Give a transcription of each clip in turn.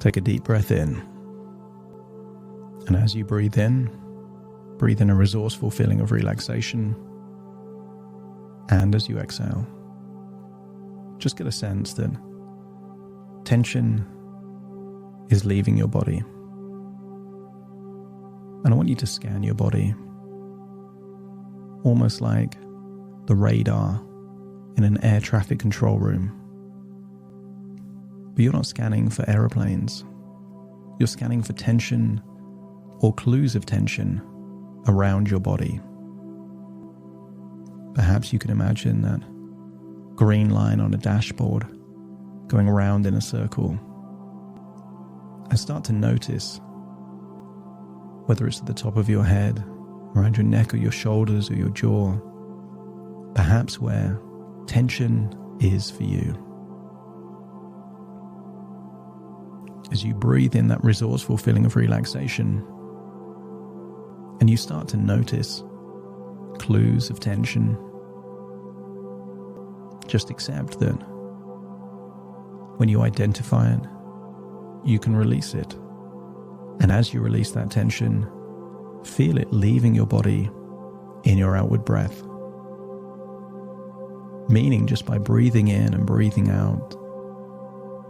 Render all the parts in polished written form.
Take a deep breath in. And as you breathe in a resourceful feeling of relaxation. And as you exhale, just get a sense that tension is leaving your body. And I want you to scan your body, almost like the radar in an air traffic control room. But you're not scanning for aeroplanes. You're scanning for tension or clues of tension around your body. Perhaps you can imagine that green line on a dashboard going around in a circle, and start to notice whether it's at the top of your head, around your neck or your shoulders or your jaw, perhaps where tension is for you. As you breathe in that resourceful feeling of relaxation, and you start to notice clues of tension, just accept that when you identify it, you can release it. And as you release that tension, feel it leaving your body in your outward breath. Meaning just by breathing in and breathing out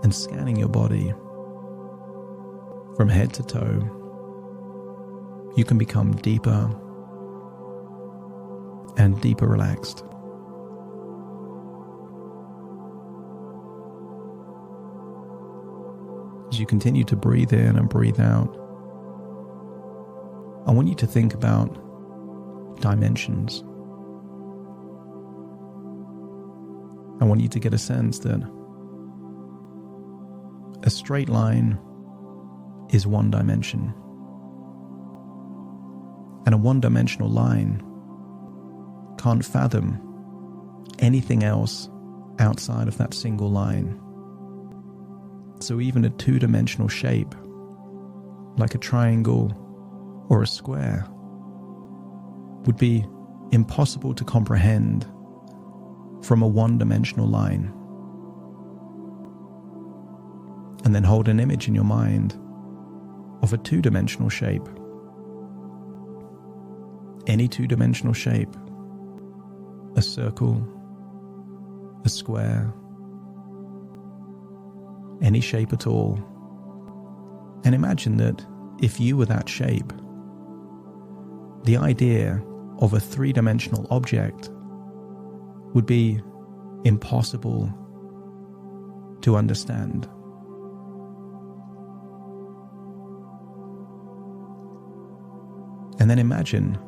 and scanning your body from head to toe, you can become deeper and deeper relaxed. As you continue to breathe in and breathe out, I want you to think about dimensions. I want you to get a sense that a straight line is one dimension. And a one-dimensional line can't fathom anything else outside of that single line. So even a two-dimensional shape, like a triangle or a square, would be impossible to comprehend from a one-dimensional line. And then hold an image in your mind of a two-dimensional shape. Any two-dimensional shape, a circle, a square, any shape at all. And imagine that if you were that shape, the idea of a three-dimensional object would be impossible to understand. And then imagine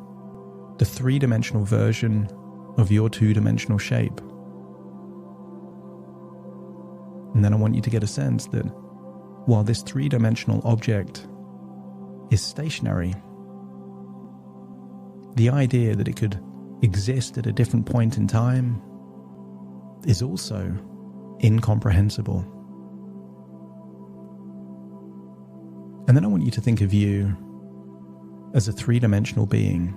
the three-dimensional version of your two-dimensional shape. And then I want you to get a sense that while this three-dimensional object is stationary, the idea that it could exist at a different point in time is also incomprehensible. And then I want you to think of you as a three-dimensional being,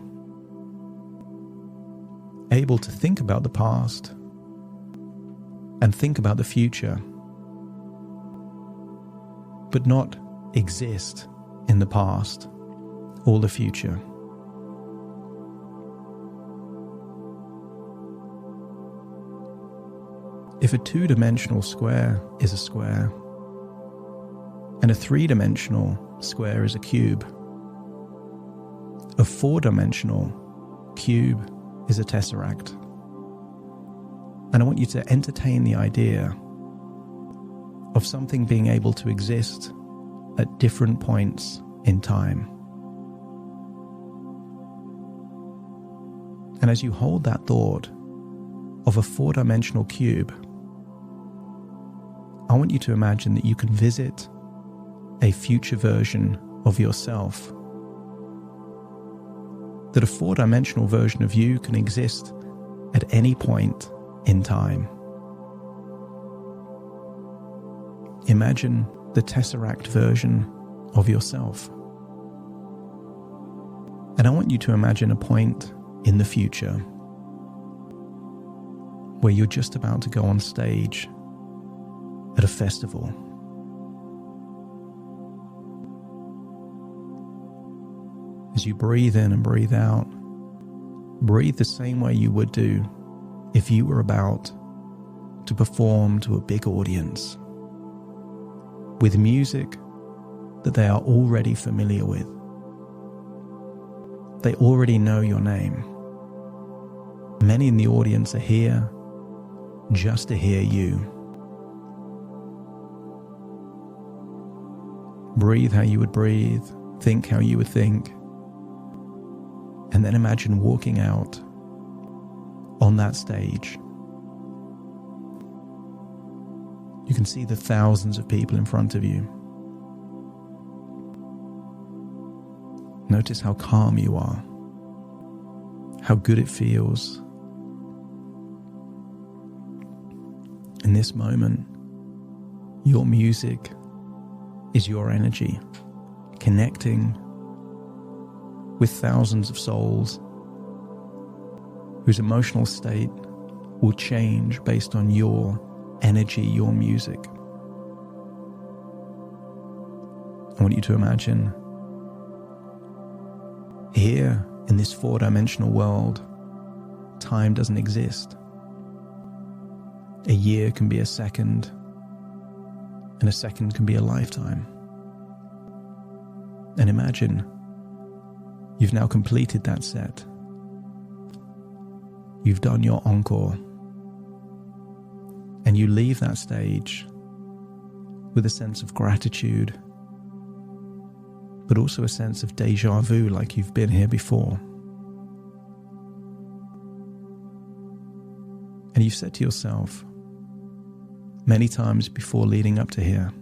able to think about the past and think about the future, but not exist in the past or the future. If a two-dimensional square is a square, and a three-dimensional square is a cube, a four-dimensional cube is a tesseract. And I want you to entertain the idea of something being able to exist at different points in time. And as you hold that thought of a four-dimensional cube, I want you to imagine that you can visit a future version of yourself. That a four-dimensional version of you can exist at any point in time. Imagine the Tesseract version of yourself. And I want you to imagine a point in the future where you're just about to go on stage at a festival. As you breathe in and breathe out, breathe the same way you would do if you were about to perform to a big audience with music that they are already familiar with. They already know your name. Many in the audience are here just to hear you. Breathe how you would breathe, think how you would think, and then imagine walking out on that stage. You can see the thousands of people in front of you. Notice how calm you are, how good it feels. In this moment, your music is your energy, connecting with thousands of souls whose emotional state will change based on your energy, your music. I want you to imagine here in this four-dimensional world, time doesn't exist. A year can be a second, and a second can be a lifetime. And imagine you've now completed that set. You've done your encore. And you leave that stage with a sense of gratitude, but also a sense of déjà vu, like you've been here before. And you've said to yourself many times before leading up to here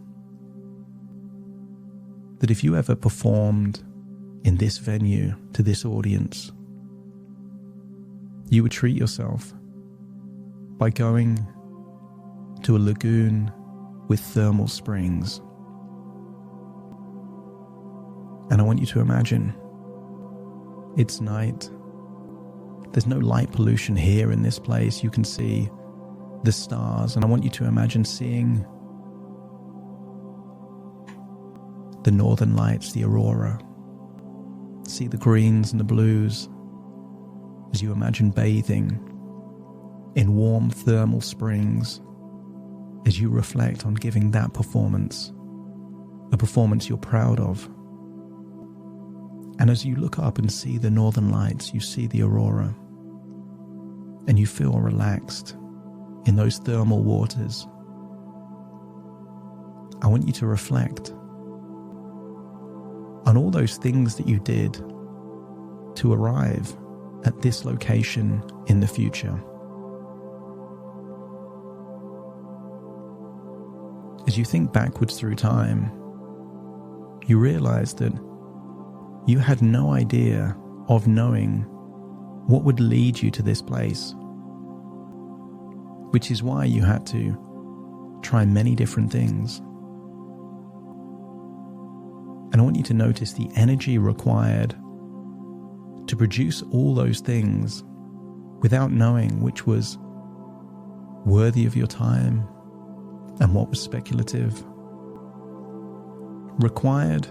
that if you ever performed in this venue to this audience, you would treat yourself by going to a lagoon with thermal springs. And I want you to imagine it's night. There's no light pollution here in this place. You can see the stars, and I want you to imagine seeing the northern lights, the aurora. See the greens and the blues as you imagine bathing in warm thermal springs, as you reflect on giving that performance, a performance you're proud of. And as you look up and see the northern lights, you see the aurora, and you feel relaxed in those thermal waters. I want you to reflect on all those things that you did to arrive at this location in the future. As you think backwards through time, you realize that you had no idea of knowing what would lead you to this place, which is why you had to try many different things. And I want you to notice the energy required to produce all those things without knowing which was worthy of your time and what was speculative. Required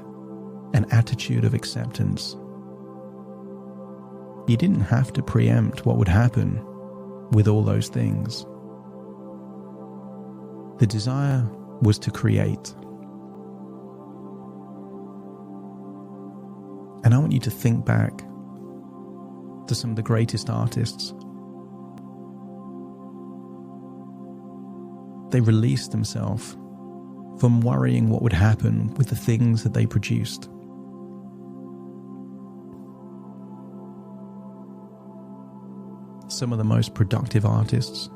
an attitude of acceptance. You didn't have to preempt what would happen with all those things. The desire was to create. And I want you to think back to some of the greatest artists. They released themselves from worrying what would happen with the things that they produced. Some of the most productive artists,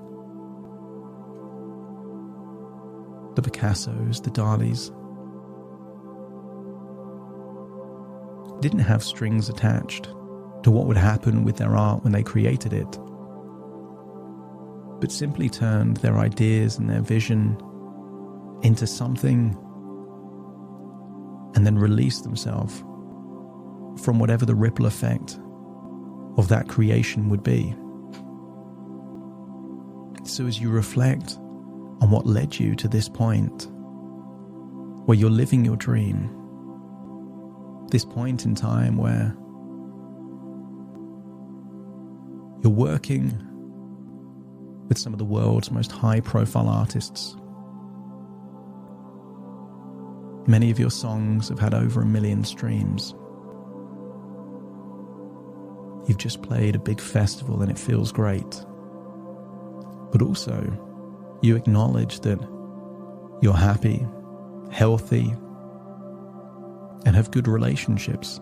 the Picassos, the Dalis, didn't have strings attached to what would happen with their art when they created it, but simply turned their ideas and their vision into something and then released themselves from whatever the ripple effect of that creation would be. So as you reflect on what led you to this point where you're living your dream, this point in time where You're working with some of the world's most high-profile artists. Many of your songs have had over 1 million streams. You've just played a big festival and it feels great. But also, you acknowledge that you're happy, healthy, and have good relationships.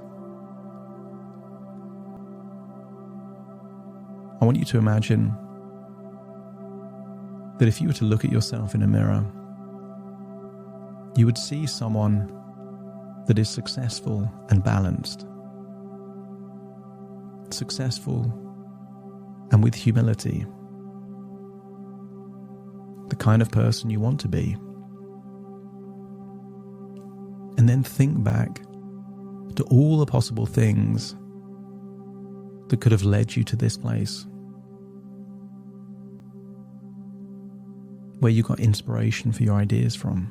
I want you to imagine that if you were to look at yourself in a mirror, you would see someone that is successful and balanced. Successful and with humility. The kind of person you want to be. And then think back to all the possible things that could have led you to this place, where you got inspiration for your ideas from,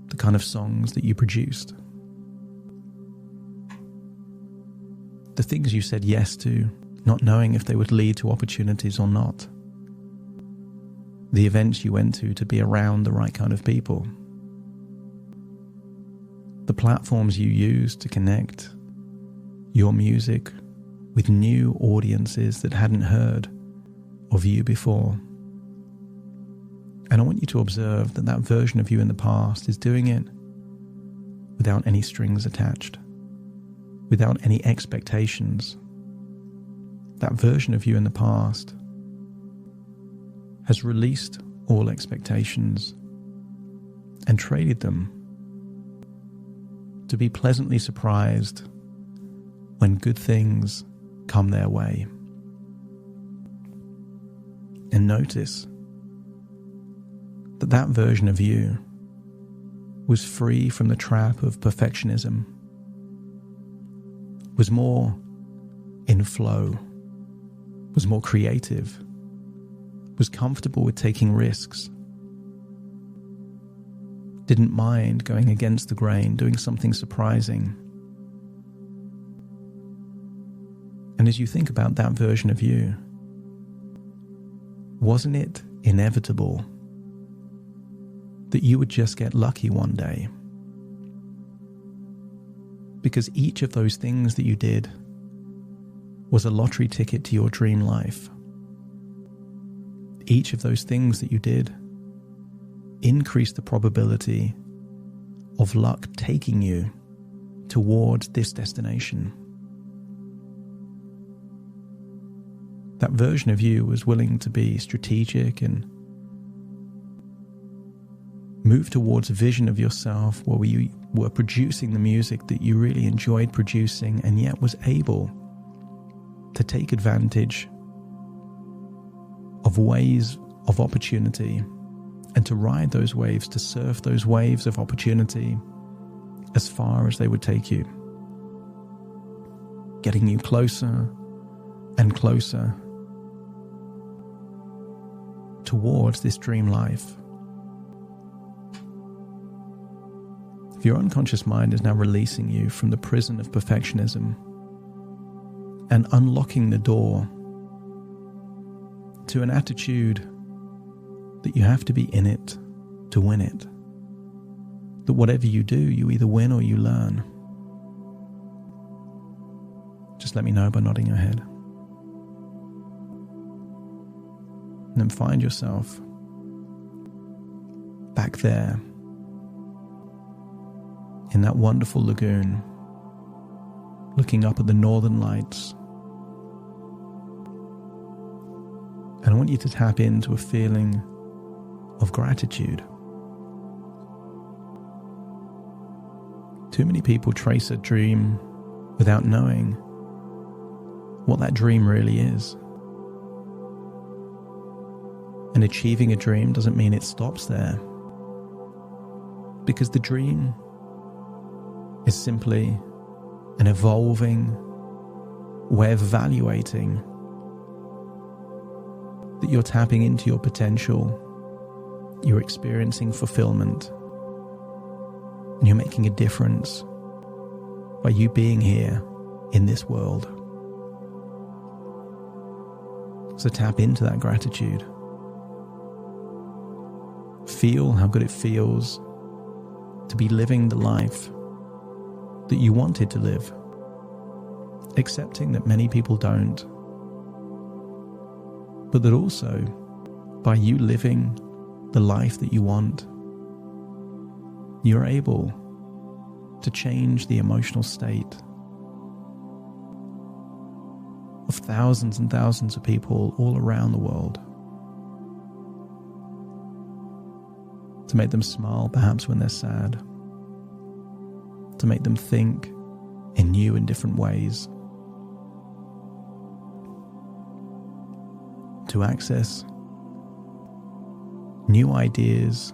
the kind of songs that you produced, the things you said yes to, not knowing if they would lead to opportunities or not, the events you went to be around the right kind of people, the platforms you used to connect your music with new audiences that hadn't heard of you before. And I want you to observe that that version of you in the past is doing it without any strings attached, without any expectations. That version of you in the past has released all expectations and traded them to be pleasantly surprised when good things come their way. And notice that that version of you was free from the trap of perfectionism, was more in flow, was more creative, was comfortable with taking risks, didn't mind going against the grain, doing something surprising. And as you think about that version of you, wasn't it inevitable that you would just get lucky one day? Because each of those things that you did was a lottery ticket to your dream life. Each of those things that you did increased the probability of luck taking you towards this destination. That version of you was willing to be strategic and move towards a vision of yourself where you were producing the music that you really enjoyed producing, and yet was able to take advantage of waves of opportunity and to ride those waves, to surf those waves of opportunity as far as they would take you, getting you closer and closer towards this dream life. If your unconscious mind is now releasing you from the prison of perfectionism and unlocking the door to an attitude that you have to be in it to win it, that whatever you do, you either win or you learn. Just let me know by nodding your head. And then find yourself back there in that wonderful lagoon, looking up at the northern lights. And I want you to tap into a feeling of gratitude. Too many people trace a dream without knowing what that dream really is. And achieving a dream doesn't mean it stops there, because the dream is simply an evolving way of evaluating that you're tapping into your potential, you're experiencing fulfillment, and you're making a difference by you being here in this world. So tap into that gratitude. Feel how good it feels to be living the life that you wanted to live, accepting that many people don't, but that also by you living the life that you want, you're able to change the emotional state of thousands and thousands of people all around the world. To make them smile perhaps when they're sad. To make them think in new and different ways. To access new ideas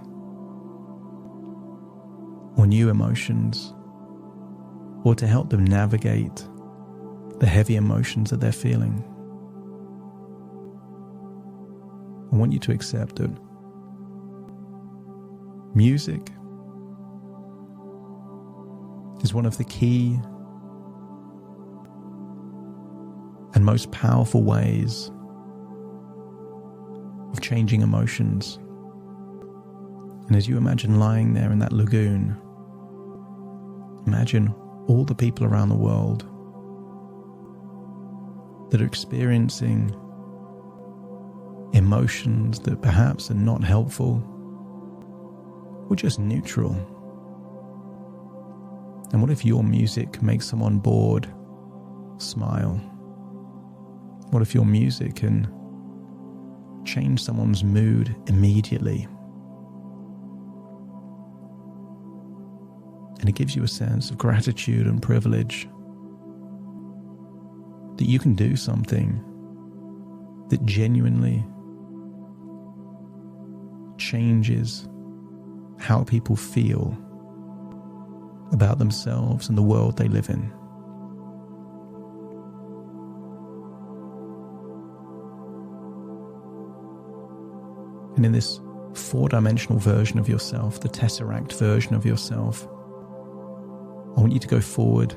or new emotions, or to help them navigate the heavy emotions that they're feeling. I want you to accept that music is one of the key and most powerful ways of changing emotions. And as you imagine lying there in that lagoon, imagine all the people around the world that are experiencing emotions that perhaps are not helpful or just neutral. And what if your music makes someone bored smile? What if your music can change someone's mood immediately? And it gives you a sense of gratitude and privilege that you can do something that genuinely changes how people feel about themselves and the world they live in. And in this four-dimensional version of yourself, the Tesseract version of yourself, I want you to go forward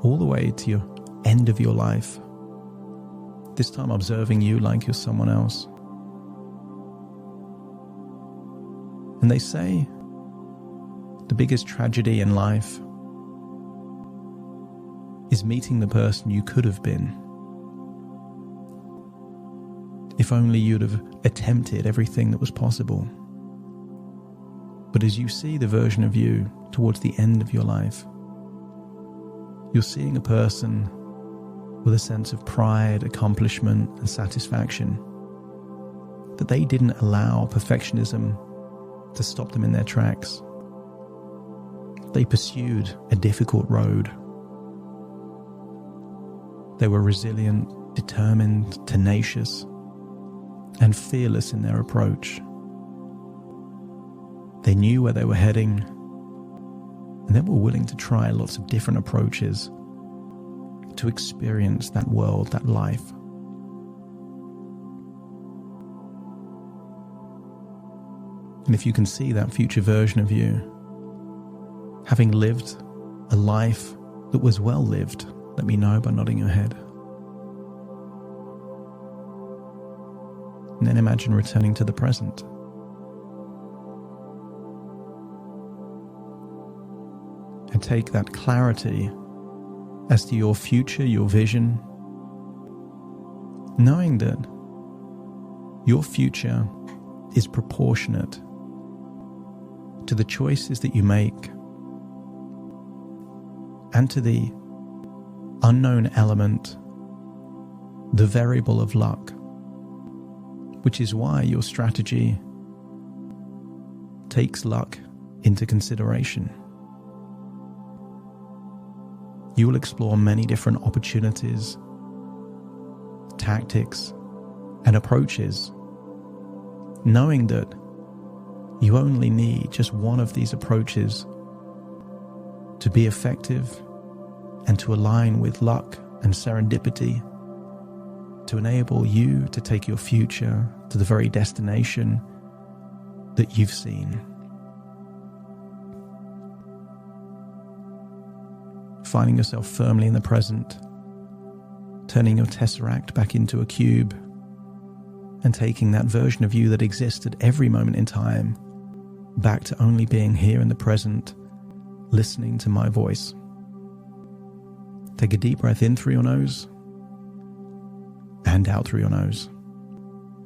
all the way to your end of your life, this time observing you like you're someone else. And they say the biggest tragedy in life is meeting the person you could have been. If only you'd have attempted everything that was possible. But as you see the version of you towards the end of your life, you're seeing a person with a sense of pride, accomplishment, and satisfaction, that they didn't allow perfectionism to stop them in their tracks. They pursued a difficult road. They were resilient, determined, tenacious, and fearless in their approach. They knew where they were heading, and they were willing to try lots of different approaches to experience that world, that life. And if you can see that future version of you, having lived a life that was well lived, let me know by nodding your head. And then imagine returning to the present. And take that clarity as to your future, your vision, knowing that your future is proportionate to the choices that you make and to the unknown element, the variable of luck, which is why your strategy takes luck into consideration. You will explore many different opportunities, tactics, and approaches, knowing that you only need just one of these approaches to be effective and to align with luck and serendipity, to enable you to take your future to the very destination that you've seen. Finding yourself firmly in the present, turning your Tesseract back into a cube, and taking that version of you that exists at every moment in time back to only being here in the present, listening to my voice. Take a deep breath in through your nose and out through your nose.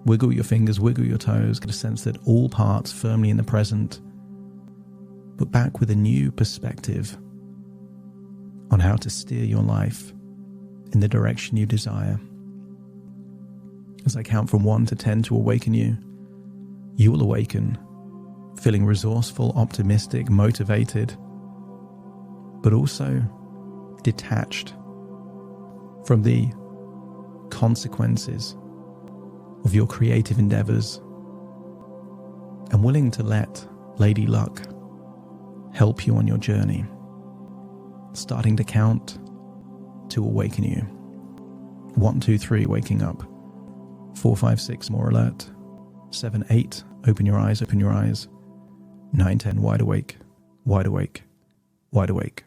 Wiggle your fingers, wiggle your toes, get a sense that all parts firmly in the present, but back with a new perspective on how to steer your life in the direction you desire. As I count from 1 to 10 to awaken you, you will awaken feeling resourceful, optimistic, motivated, but also detached from the consequences of your creative endeavors and willing to let Lady Luck help you on your journey, starting to count to awaken you. 1, 2, 3, waking up. 4, 5, 6, more alert. 7, 8, open your eyes, open your eyes. 9, 10, wide awake, wide awake, wide awake.